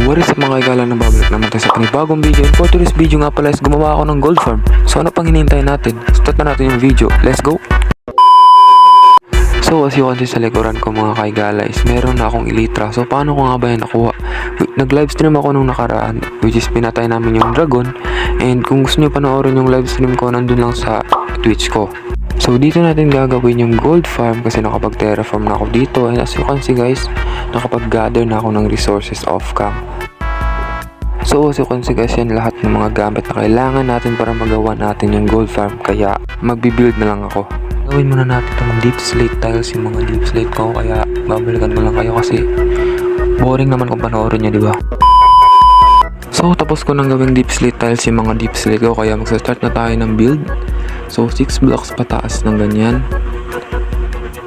What is up mga kaigalan, na babalik naman tayo sa panibagong video. And for today's video nga pala is gumawa ako ng gold farm. So ano pang hinihintay natin? Start na natin yung video. Let's go! So as you can see sa likuran ko mga kaigala is meron na akong elytra. So paano ko nga ba yan nakuha? Nag livestream ako nung nakaraan, which is pinatay namin yung dragon. And kung gusto nyo panoorin yung livestream ko, nandun lang sa Twitch ko. So dito natin gagawin yung gold farm kasi nakapag terraform na ako dito. And as you can see guys, nakapag gather na ako ng resources off cam. So as you can see guys, yan lahat ng mga gamit na kailangan natin para magawa natin yung gold farm. Kaya magbibuild na lang ako. Gawin muna natin itong deep slate tiles, yung mga deep slate ko. Kaya babalikan ko lang kayo kasi boring naman kung panoorin nyo, diba? So tapos ko nang gawing deep slate tiles yung mga deep slate ko. Kaya magsa-start na tayo ng build. So 6 blocks pataas ng ganyan.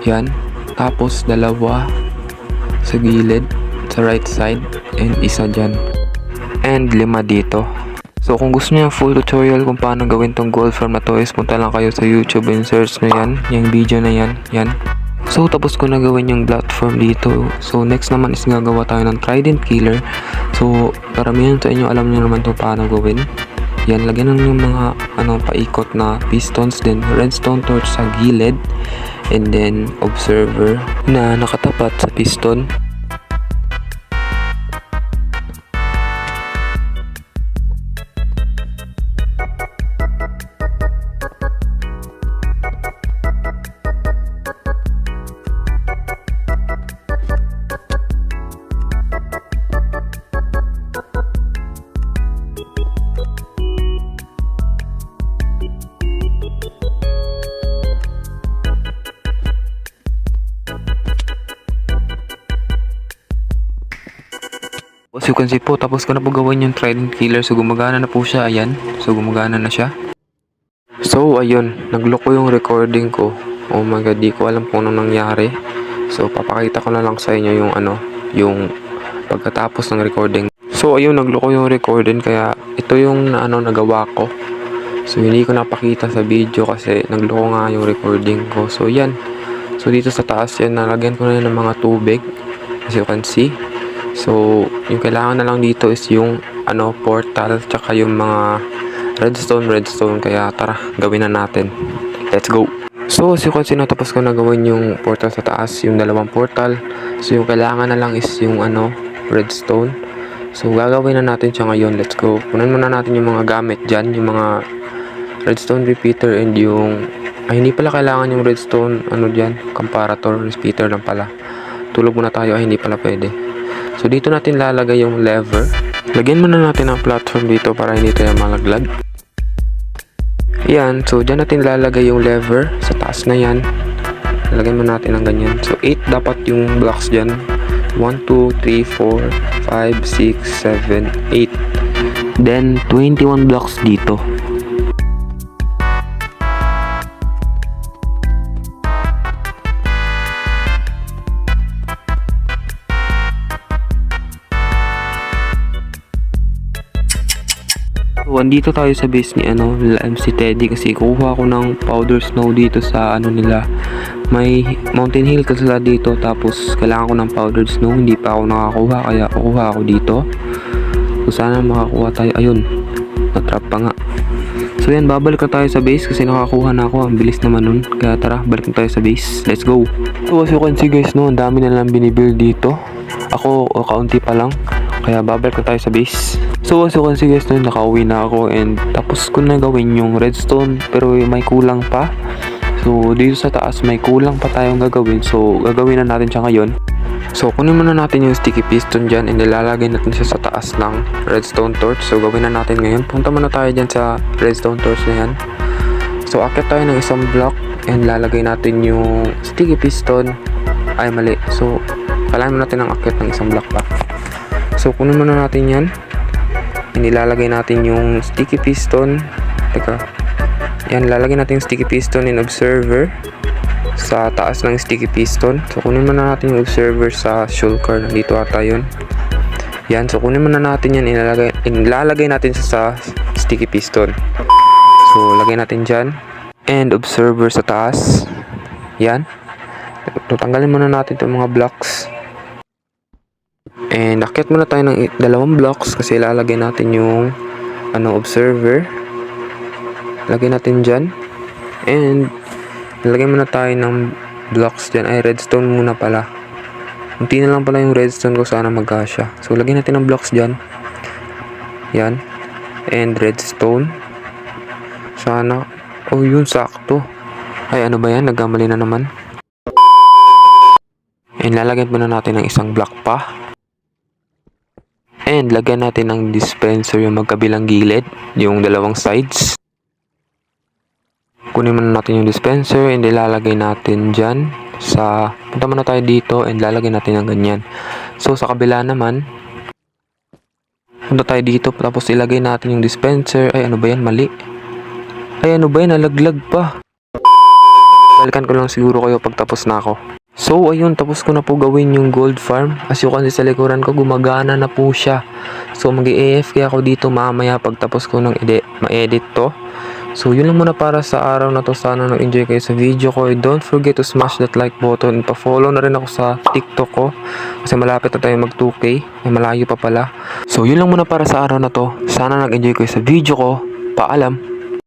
Yan. Tapos dalawa sa gilid, sa right side, and isa dyan. And 5 dito. So kung gusto niyo yung full tutorial kung paano gawin tong gold farm na to is punta lang kayo sa YouTube and search nyo yan. Yung video na yan. Yan. So tapos ko na gawin yung platform dito. So next naman is gagawa tayo ng trident killer. So karamihan sa inyo alam niyo naman to paano gawin. Yan, lagyan ng yung mga paikot na pistons, then redstone torch sa gilid, and then observer na nakatapat sa piston. As you can see po, tapos ko na po gawin yung trident killer. So gumagana na po siya, ayan. So gumagana na siya. So ayun, nagloko yung recording ko. Oh my god, di ko alam kung anong nangyari. So papakita ko na lang sa inyo yung yung pagkatapos ng recording. So ayun, nagloko yung recording kaya ito yung nagawa ko. So hindi ko napakita sa video kasi nagloko nga yung recording ko. So yan. So dito sa taas yan, nalagyan ko na yan ng mga tubig. As you can see. So, yung kailangan na lang dito is yung portal tsaka yung mga redstone. Kaya tara, gawin na natin. Let's go. So, as you can see, natapos ko na gawin yung portal sa taas, yung 2 portal. So, yung kailangan na lang is yung redstone. So, gagawin na natin siya ngayon. Let's go. Punan muna natin yung mga gamit dyan, yung mga redstone repeater and yung hindi pala kailangan yung redstone dyan, comparator repeater lang pala. Tulog muna tayo, hindi pala pwede. So dito natin lalagay yung lever. Lagyan muna natin ang platform dito para hindi tayo malaglag. Yan, so dyan natin lalagay yung lever sa taas na yan. Lagyan muna natin ng ganyan. So 8 dapat yung blocks dyan. 1, 2, 3, 4, 5, 6, 7, 8. Then 21 blocks dito. So, andito tayo sa base ni MC Teddy kasi kukuha ko ng powder snow dito sa nila. May mountain hill kasi dito tapos kailangan ko ng powdered snow. Hindi pa ako nakakuha kaya kukuha ako dito. So sana makakuha tayo. Ayun, natrap pa nga. So yan, babalik na tayo sa base kasi nakakuha na ako. Ang bilis naman nun. Kaya tara, balik na tayo sa base. Let's go. So as you can see guys, ang dami na lang binibuild dito. Ako, kaunti pa lang. Kaya babalik na tayo sa base. So as you can see guys, nakauwi na ako and tapos ko na gawin yung redstone pero may kulang pa. So dito sa taas may kulang pa tayong gagawin. So gagawin na natin siya ngayon. So kunin muna natin yung sticky piston dyan and ilalagay natin siya sa taas ng redstone torch. So gawin na natin ngayon. Punta muna tayo dyan sa redstone torch na yan. So akit tayo ng isang block and lalagay natin yung sticky piston. Ay mali. So kailangan natin ng akit ng isang block pa. So kunin muna natin yan. Inilalagay natin yung sticky piston. Teka. Yan, lalagay natin yung sticky piston in observer sa taas ng sticky piston. So kunin muna natin yung observer sa shulker. Dito ata yun. Yan, so kunin muna natin yan. Ilalagay natin sa sticky piston. So lagay natin dyan. And observer sa taas. Yan. Tatanggalin muna natin itong mga blocks. And akyat muna tayo ng dalawang blocks kasi ilalagay natin yung observer. Lagay natin dyan. And lalagay muna tayo ng blocks dyan. Ay, redstone muna pala. Unti na lang pala yung redstone ko, sana magkasya. So lagay natin ng blocks dyan. Yan. And redstone. Sana. Oh, yun, sakto. Ay, ano ba yan? Nagkamali na naman. And lalagyan muna natin ng isang block pa. And lagyan natin ng dispenser yung magkabilang gilid, yung dalawang sides. Kunin muna natin yung dispenser and ilalagay natin dyan punta muna tayo dito and lalagay natin ng ganyan. So sa kabila naman, punta tayo dito tapos ilagay natin yung dispenser. Ay, ano ba yan? Mali. Ay, ano ba yan? Nalaglag pa. Balikan ko lang siguro kayo pag tapos na ako. So ayun, tapos ko na po gawin yung gold farm. As you can see sa likuran ko, gumagana na po siya. So mag-AFK ako dito mamaya pag tapos ko ng ma-edit to. So yun lang muna para sa araw na to. Sana nag-enjoy kayo sa video ko. Don't forget to smash that like button. Pa-follow na rin ako sa TikTok ko kasi malapit na tayo mag 2K. May malayo pa pala. So yun lang muna para sa araw na to. Sana nag-enjoy kayo sa video ko. Paalam.